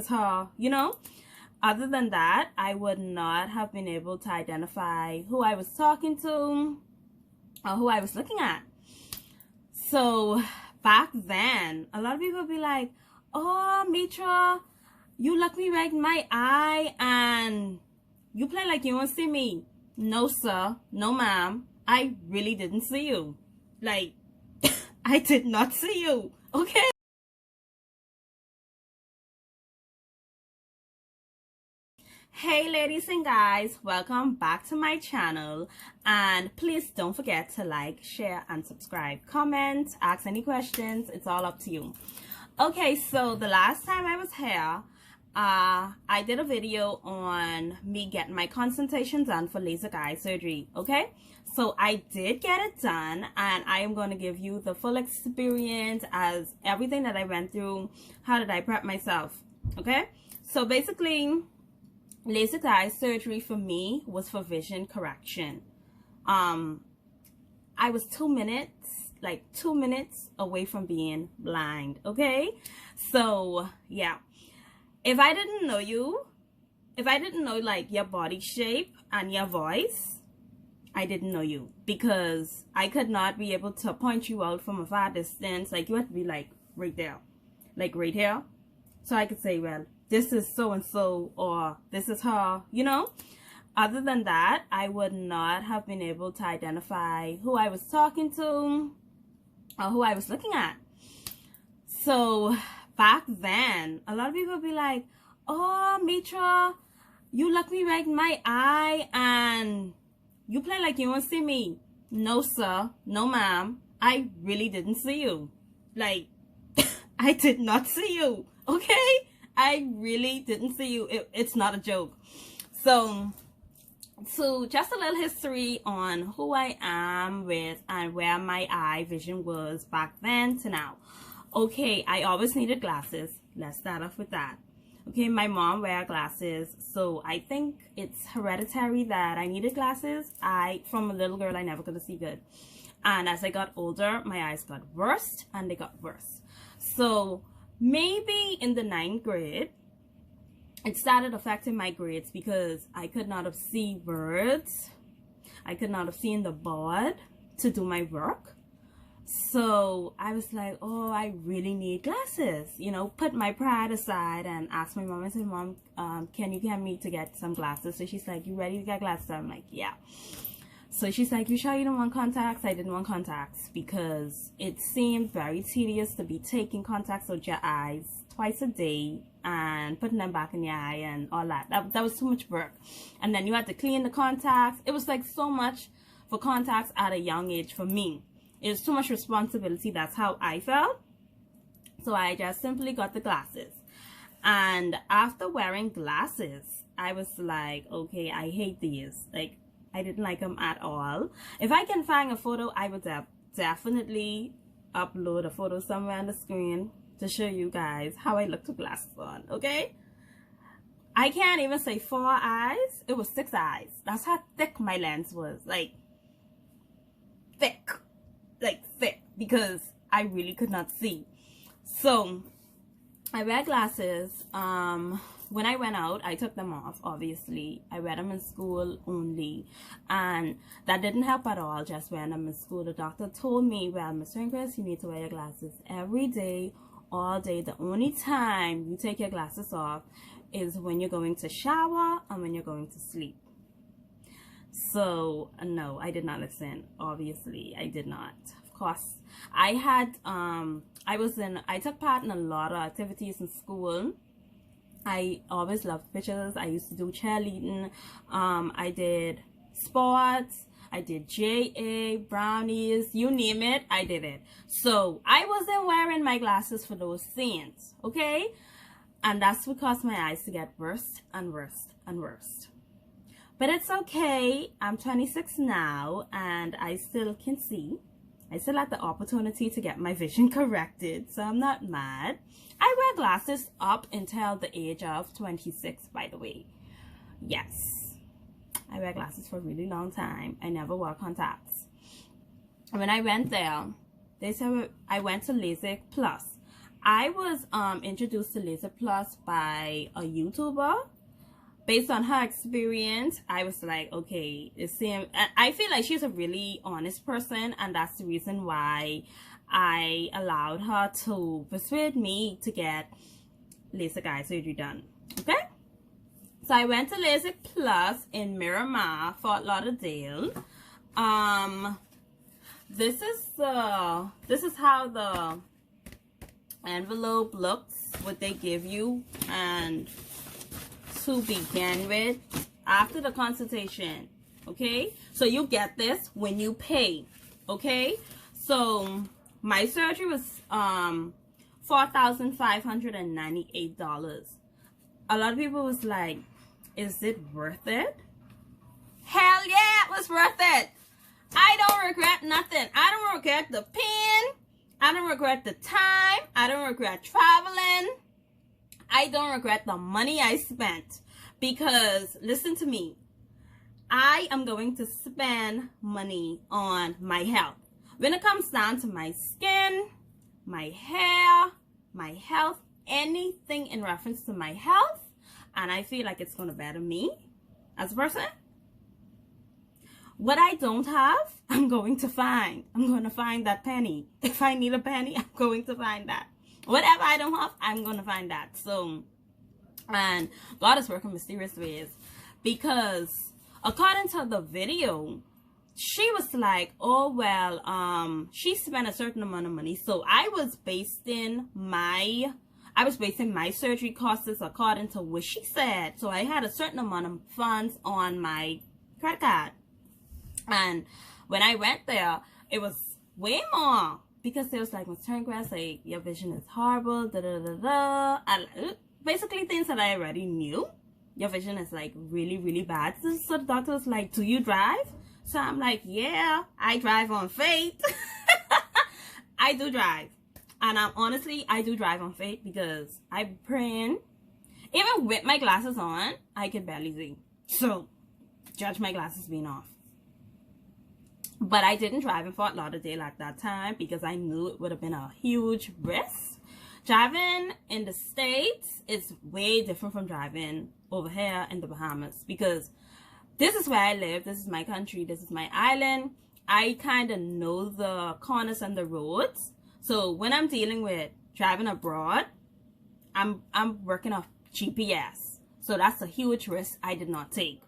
her, other than that, I would not have been able to identify who I was talking to or who I was looking at. So back then, a lot of people would be like, oh, Mitra, you look me right in my eye and you play like you don't see me. No, sir. No, ma'am. I really didn't see you. Like, I did not see you. Okay? Hey ladies and guys, welcome back to my channel, and please don't forget to like, share and subscribe, comment, ask any questions. It's all up to you. Okay, so the last time I was here, I did a video on me getting my consultation done for laser eye surgery. Okay, so I did get it done, and I am going to give you the full experience as everything that I went through. How did I prep myself? Okay, so basically, laser eye surgery for me was for vision correction. I was 2 minutes away from being blind. Okay, so yeah, if I didn't know you, if I didn't know like your body shape and your voice, I didn't know you, because I could not be able to point you out from a far distance. Like, you had to be like right there, like right here, so I could say, well, this is so and so, or this is her, Other than that, I would not have been able to identify who I was talking to or who I was looking at. So back then, a lot of people would be like, oh, Mitra, you look me right in my eye and you play like you don't see me. No, sir. No, ma'am. I really didn't see you. Like, I did not see you. Okay? I really didn't see you. It's not a joke. So just a little history on who I am with and where my eye vision was back then to now. Okay, I always needed glasses. Let's start off with that. Okay, my mom wear glasses, so I think it's hereditary that I needed glasses. From a little girl, I never could see good. And as I got older, my eyes got worse and they got worse. So maybe in the 9th grade, it started affecting my grades because I could not have seen words. I could not have seen the board to do my work. So I was like, oh, I really need glasses. Put my pride aside and asked my mom. I said, Mom, can you get me to get some glasses? So she's like, you ready to get glasses? I'm like, yeah. So she's like, you sure you don't want contacts? I didn't want contacts because it seemed very tedious to be taking contacts out your eyes twice a day and putting them back in your eye and all that. That was too much work. And then you had to clean the contacts. It was like so much for contacts at a young age for me. It was too much responsibility. That's how I felt. So I just simply got the glasses. And after wearing glasses, I was like, okay, I hate these. Like, I didn't like them at all. If I can find a photo, I would definitely upload a photo somewhere on the screen to show you guys how I look with glasses on, okay? I can't even say 4 eyes. It was 6 eyes. That's how thick my lens was. Like, thick. Like, thick. Because I really could not see. So, I wear glasses. When I went out, I took them off, obviously. I wear them in school only. And that didn't help at all, just wearing them in school. The doctor told me, well, Mr. Ingris, you need to wear your glasses every day, all day. The only time you take your glasses off is when you're going to shower and when you're going to sleep. So, no, I did not listen. Obviously, I did not. Of course, I took part in a lot of activities in school. I always loved pictures. I used to do cheerleading. I did sports. I did JA, brownies, you name it, I did it. So I wasn't wearing my glasses for those things, okay? And that's what caused my eyes to get worse and worse and worse. But it's okay. I'm 26 now and I still can see. I still had the opportunity to get my vision corrected, so I'm not mad. I wear glasses up until the age of 26, by the way. Yes, I wear glasses for a really long time. I never wore contacts. And when I went there, they said I went to LASIK Plus. I was introduced to Laser Plus by a YouTuber. Based on her experience, I was like, okay, it seems, I feel like she's a really honest person, and that's the reason why I allowed her to persuade me to get LASIK eye surgery done. Okay, so I went to LASIK Plus in Miramar, Fort Lauderdale. This is how the envelope looks, what they give you. And to begin with, after the consultation, okay, so you get this when you pay. Okay, so my surgery was $4,598. A lot of people was like, is it worth it? Hell yeah, it was worth it. I don't regret nothing. I don't regret the pain. I don't regret the time. I don't regret traveling. I don't regret the money I spent, because listen to me, I am going to spend money on my health. When it comes down to my skin, my hair, my health, anything in reference to my health, and I feel like it's going to better me as a person. What I don't have, I'm going to find. I'm going to find that penny. If I need a penny, I'm going to find that. Whatever I don't have, I'm going to find that. So, and God is working mysterious ways, because according to the video, she was like, oh, well, she spent a certain amount of money. So I was basing my surgery costs according to what she said. So I had a certain amount of funds on my credit card. And when I went there, it was way more, because there was like maternity grass, like your vision is horrible, da da da da, and basically things that I already knew. Your vision is like really, really bad. So the doctor was like, do you drive? So I'm like, yeah, I drive on faith. I do drive. And honestly, I do drive on faith, because I'm praying. Even with my glasses on, I can barely see. So judge my glasses being off. But I didn't drive in Fort Lauderdale at that time, because I knew it would have been a huge risk. Driving in the States is way different from driving over here in the Bahamas, because this is where I live. This is my country. This is my island. I kind of know the corners and the roads. So when I'm dealing with driving abroad, I'm working off GPS. So that's a huge risk I did not take.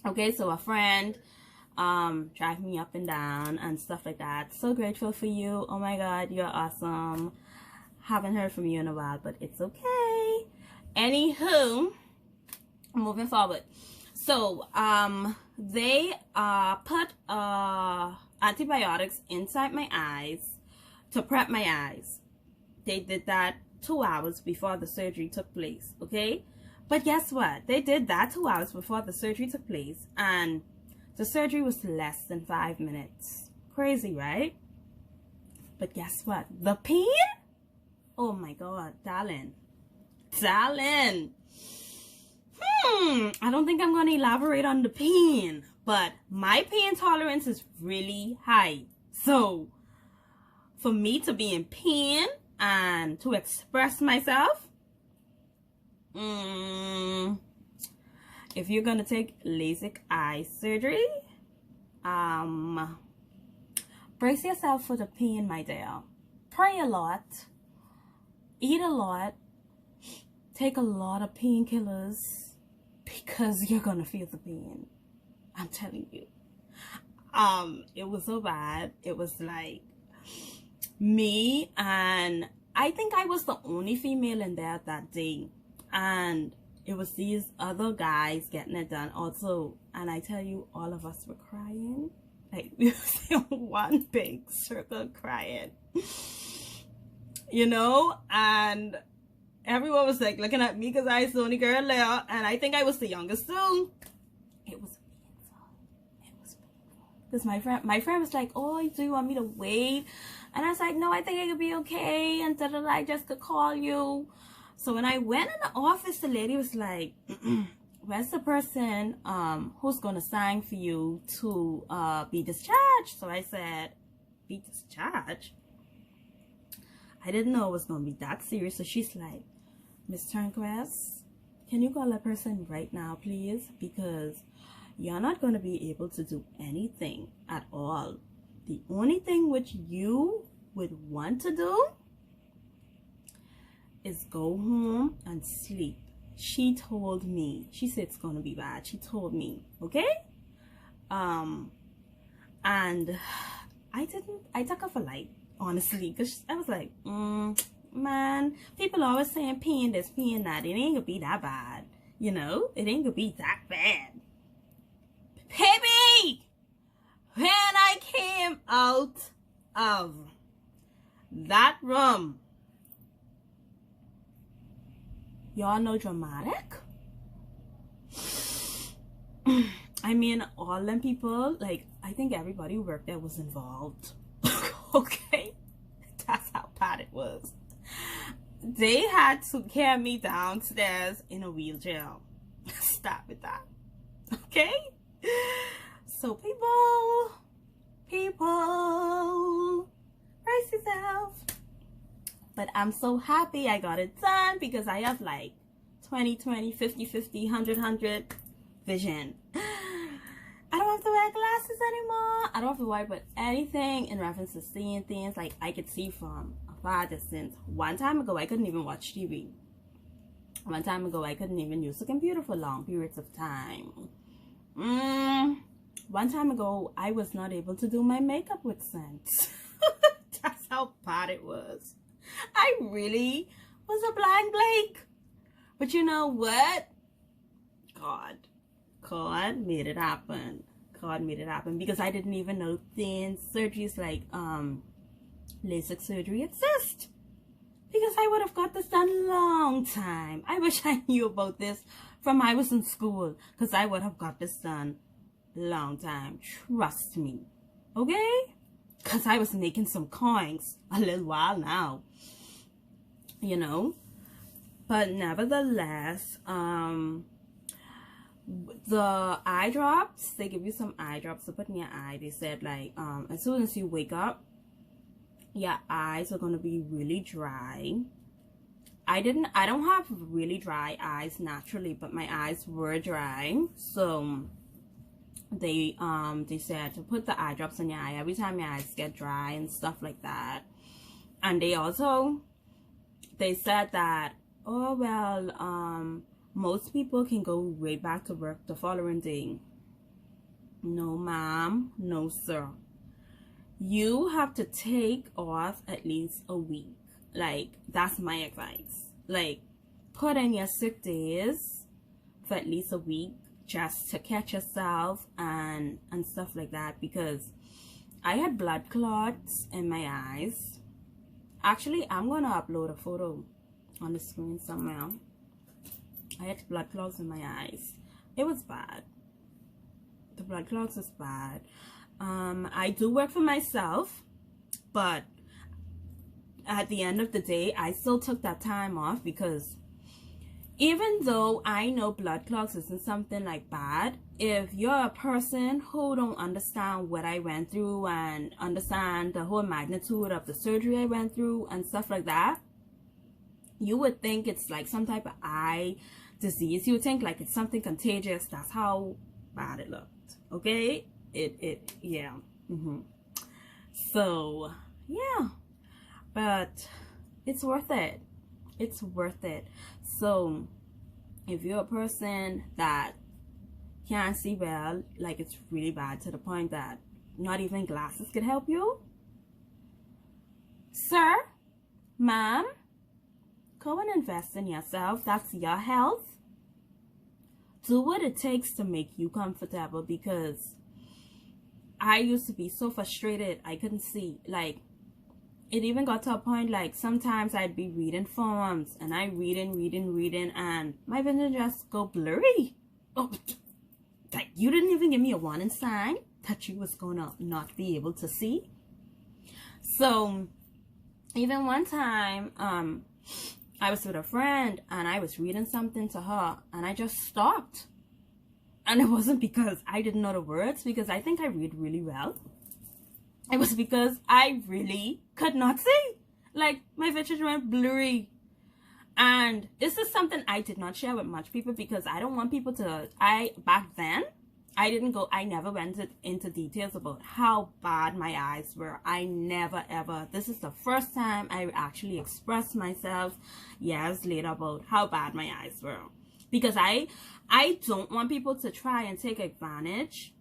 Okay, so a friend drive me up and down and stuff like that. So grateful for you. Oh my God, you're awesome. Haven't heard from you in a while, but it's okay. Anywho, moving forward. So they put antibiotics inside my eyes to prep my eyes. They did that 2 hours before the surgery took place. Okay, but guess what? They did that 2 hours before the surgery took place, and the surgery was less than 5 minutes. Crazy, right? But guess what? The pain? Oh my God, darling. Darling. I don't think I'm going to elaborate on the pain, but my pain tolerance is really high. So, for me to be in pain and to express myself, if you're gonna take LASIK eye surgery, brace yourself for the pain, my dear. Pray a lot, eat a lot, take a lot of painkillers, because you're gonna feel the pain. I'm telling you. It was so bad. It was like me, and I think I was the only female in there that day, and it was these other guys getting it done also. And I tell you, all of us were crying. Like, we was in one big circle crying. You know? And everyone was like looking at me, because I was the only girl there. And I think I was the youngest too. It was painful. It was painful. Because my friend was like, oh, do you want me to wait? And I was like, no, I think I could be okay. And I just could call you. So when I went in the office, the lady was like, where's the person who's going to sign for you to be discharged? So I said, be discharged? I didn't know it was going to be that serious. So she's like, Miss Turnquest, can you call that person right now, please? Because you're not going to be able to do anything at all. The only thing which you would want to do is go home and sleep. She told me. She said it's going to be bad. She told me, okay? And I took her for light, honestly, because I was like, man, people always saying pain this, pain that. It ain't gonna be that bad, you know? It ain't gonna be that bad. Baby, when I came out of that room, y'all know dramatic? I mean, all them people, like, I think everybody who worked there was involved. Okay? That's how bad it was. They had to carry me downstairs in a wheelchair. Stop with that. Okay? So people, brace yourself. But I'm so happy I got it done because I have like 20/20, 50/50, 100/100 vision. I don't have to wear glasses anymore. I don't have to worry about anything in reference to seeing things. Like, I could see from a far distance. One time ago, I couldn't even watch TV. One time ago, I couldn't even use the computer for long periods of time. One time ago, I was not able to do my makeup with sense. That's how bad it was. I really was a blind Blake. But you know what? God made it happen. God made it happen because I didn't even know thin surgeries like LASIK surgery exist. Because I would have got this done a long time. I wish I knew about this from I was in school, because I would have got this done a long time. Trust me. Okay? Because I was making some coins a little while now. You know? But nevertheless, the eye drops, they give you some eye drops to put in your eye. They said, like, as soon as you wake up, your eyes are going to be really dry. I don't have really dry eyes naturally, but my eyes were dry. So they said to put the eye drops in your eye every time your eyes get dry and stuff like that. And they said that, oh, well, most people can go right back to work the following day. No, ma'am. No, sir. You have to take off at least a week. Like, that's my advice. Like, put in your sick days for at least a week just to catch yourself and stuff like that. Because I had blood clots in my eyes. Actually, I'm going to upload a photo on the screen somewhere. I had blood clots in my eyes. It was bad. The blood clots was bad. I do work for myself, but at the end of the day, I still took that time off because even though I know blood clots isn't something like bad, if you're a person who don't understand what I went through and understand the whole magnitude of the surgery I went through and stuff like that, you would think it's like some type of eye disease. You would think like it's something contagious. That's how bad it looked. Okay? Yeah. So, yeah. But it's worth it. It's worth it. So, if you're a person that can't see well, like it's really bad to the point that not even glasses could help you, sir, ma'am, go and invest in yourself. That's your health. Do what it takes to make you comfortable, because I used to be so frustrated I couldn't see. Like, it even got to a point like sometimes I'd be reading forms and I reading and my vision just go blurry. Oh, like, you didn't even give me a warning sign that you was gonna not be able to see. So even one time I was with a friend and I was reading something to her and I just stopped. And it wasn't because I didn't know the words, because I think I read really well. It was because I really could not see. Like, my vision went blurry. And this is something I did not share with much people because I don't want people to, back then, I never went into details about how bad my eyes were. I never ever, this is the first time I actually expressed myself years later about how bad my eyes were. Because I don't want people to try and take advantage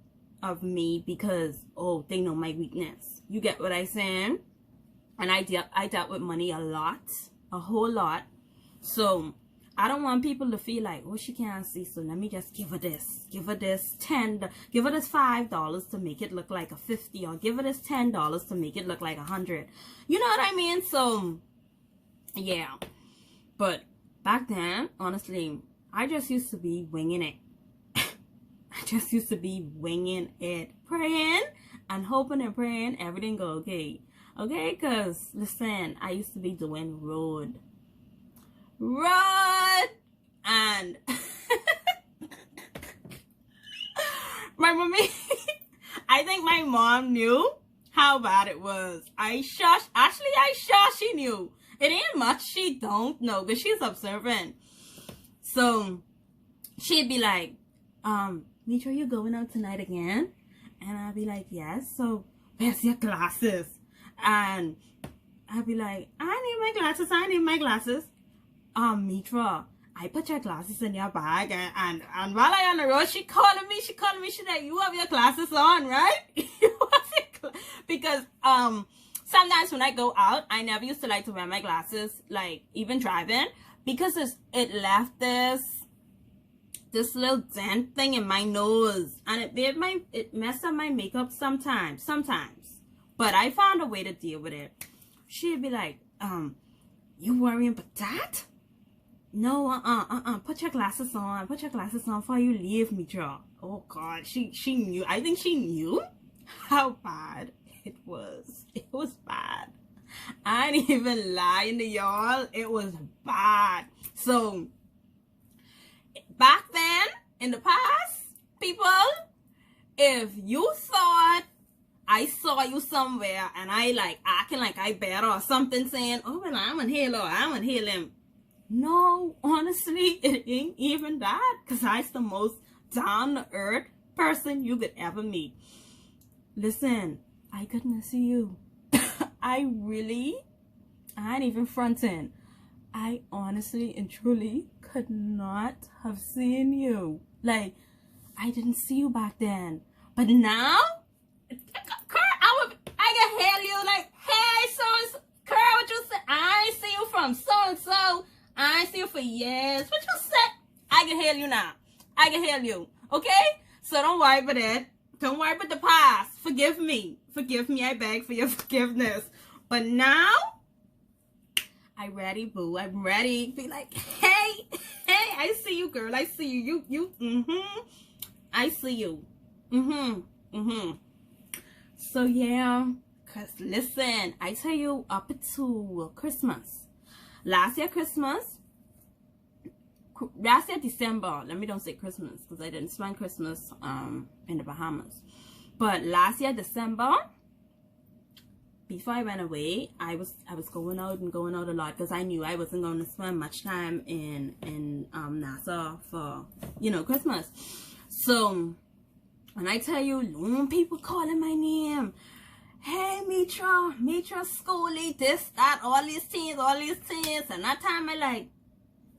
of me because, oh, they know my weakness. You get what I'm saying? And I dealt with money a lot, a whole lot. So I don't want people to feel like, oh, she can't see, so let me just give her this $10, give her this $5 to make it look like a 50, or give her this $10 to make it look like 100. You know what I mean? So yeah, but back then, honestly, I just used to be winging it. I just used to be winging it, praying and hoping and praying everything go okay. Okay, because listen, I used to be doing road, and my mommy, I think my mom knew how bad it was. I sure she knew. It ain't much she don't know, but she's observant. So she'd be like, Mitra, you going out tonight again? And I'd be like, yes. So where's your glasses? And I'd be like, I need my glasses. Mitra, I put your glasses in your bag, and while I on the road, she calling me, she's like, you have your glasses on, right? Because sometimes when I go out, I never used to like to wear my glasses, like even driving, because it left this little dent thing in my nose, and it messed up my makeup sometimes, but I found a way to deal with it. She'd be like, you worrying about that? No, put your glasses on before you leave, Mitra. Oh God, she knew. I think she knew how bad it was. It was bad. I ain't even lying to y'all. It was bad. So back then, in the past, people, if you thought I saw you somewhere and I like acting like I better or something, saying, oh well, I'm gonna heal him. No, honestly, it ain't even that, because I's the most down-to-earth person you could ever meet. Listen, I couldn't see you. I ain't even fronting. I honestly and truly could not have seen you. Like, I didn't see you back then. But now, I can hail you like, hey, so-and-so, Kurt, what you say? I ain't see you from so-and-so. I ain't see you for years. What you said? I can hail you now. I can hail you. Okay? So don't worry about it. Don't worry about the past. Forgive me. Forgive me. I beg for your forgiveness. But now, I'm ready, boo. I'm ready. Be like, hey, I see you, girl. I see you. I see you. So yeah, cause listen, I tell you, up to Christmas. Last year December, let me don't say Christmas because I didn't spend Christmas in the Bahamas. But last year December, before I went away, I was going out a lot because I knew I wasn't going to spend much time in Nassau for, you know, Christmas. So when I tell you, long people calling my name, hey, Mitra, Schoolie, this, that, all these things, and that time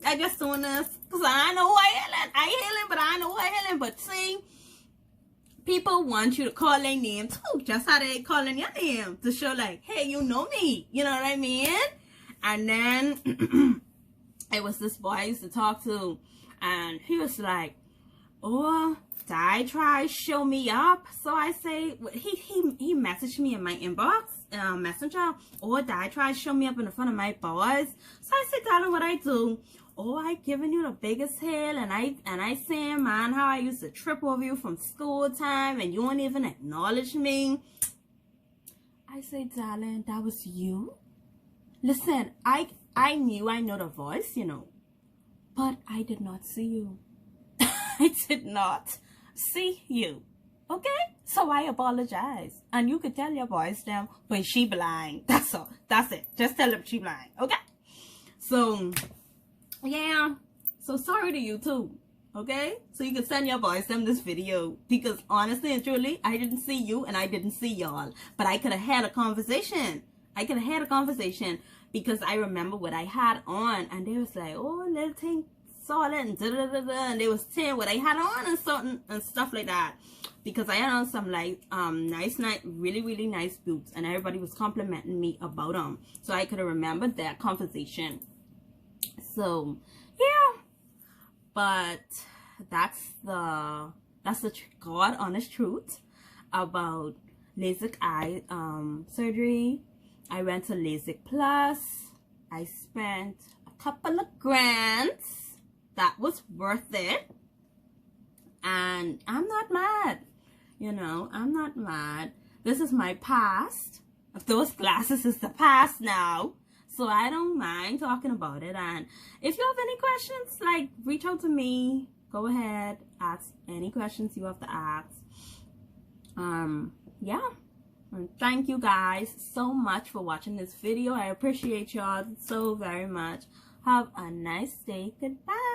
I just doing this, because I know who I healing, but I know who I healing, but see, people want you to call their name too, just how they calling your name, to show like, hey, you know me, you know what I mean? And then, it was this boy I used to talk to, and he was like, oh, I try show me up. So I say, he messaged me in my inbox, messenger. Oh, I try show me up in front of my boys. So I said, darling, what I do? Oh, I giving you the biggest hail, and I saying, man, how I used to trip over you from school time, and you won't even acknowledge me. I say, darling, that was you. Listen, I know the voice, you know, but I did not see you. I did not see you. Okay? So I apologize. And you could tell your boys them, but she blind. That's all. That's it. Just tell them she blind. Okay? So, yeah. So sorry to you too. Okay? So you can send your boys them this video. Because honestly and truly, I didn't see you and I didn't see y'all. But I could have had a conversation. Because I remember what I had on. And they was like, oh, little thing saw it and da-da-da-da. And they was saying what I had on and something and stuff like that. Because I had on some like nice, really nice boots. And everybody was complimenting me about them. So I could have remembered that conversation. So, yeah. But that's the God honest truth about LASIK eye surgery. I went to LASIK Plus. I spent a couple of grands. That was worth it. And I'm not mad. You know, I'm not mad. This is my past. Those glasses is the past now. So I don't mind talking about it. And if you have any questions, like, reach out to me. Go ahead. Ask any questions you have to ask. Yeah. And thank you guys so much for watching this video. I appreciate y'all so very much. Have a nice day. Goodbye.